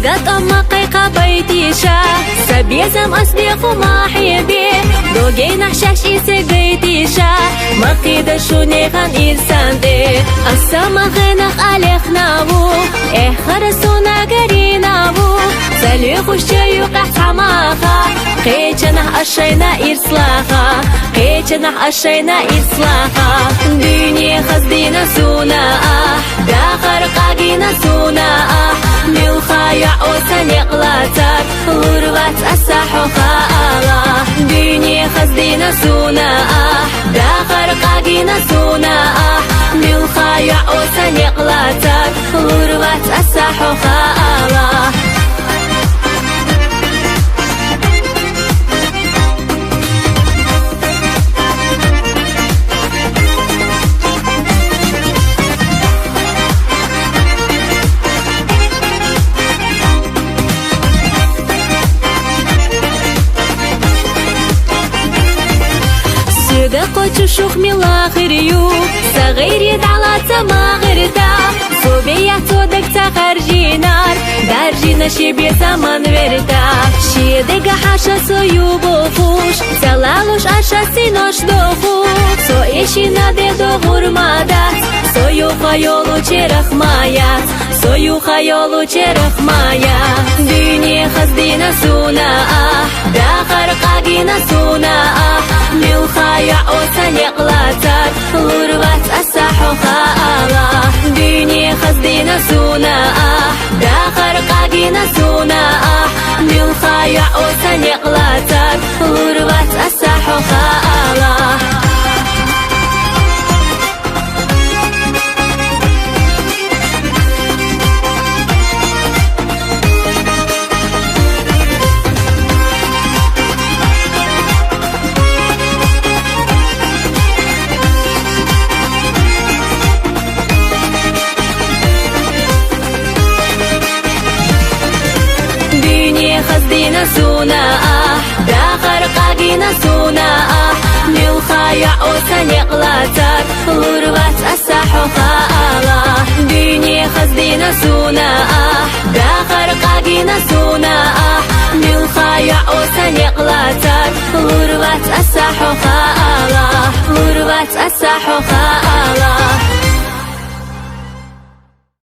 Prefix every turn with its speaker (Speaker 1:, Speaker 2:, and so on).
Speaker 1: سقط أمقيقة بيتيشا سبيزم أصديق ما حيبي دوغين حشاش إيسي بيتيشا مقيدة شونيخان إنسان دي السما غنق أليخ نابو خرسونا قرينابو سليخ الشيوق احتماخا قيتنا أشينا إرسلاخا قيتنا أشينا إرسلاخا دنيا خزدينا سونا داخر قاقينا سونا ملخايع وسنيق لاتك غربات أساحو خالا دنيا خزدينا سونا داخر قاقينا سونا ملخايع وسنيق لاتك غربات أساحو خالا قوتش شوخ ملاخريو صغير على تماغرتا صوبيا تودك تخرجي نار دارجينا شبي زمان ورتا شيدك حاشا سويو بوفوش سلالوش عشا سينوش دوخوش سو إيشي نادي دوغور مادات سويو خيولو چرخ مايات سويو خيولو چرخ مايات دنيا خزدينا سونا داخر قاقينا سونا ملخايع وسنيق لاتك غربات أساحو خالا دنيا خزدينا سونا داخر قاقينا سونا ملخايع وسنيق لاتك غربات أساحو خالا خزدينا سونا داخر قاقينا سونا ملخايع وسنيق لاتك غربات أساحو خالا دنيا خزدينا سونا داخر قاقينا سونا ملخايع وسنيق لاتك غربات أساحو خالا غربات أساحو خالا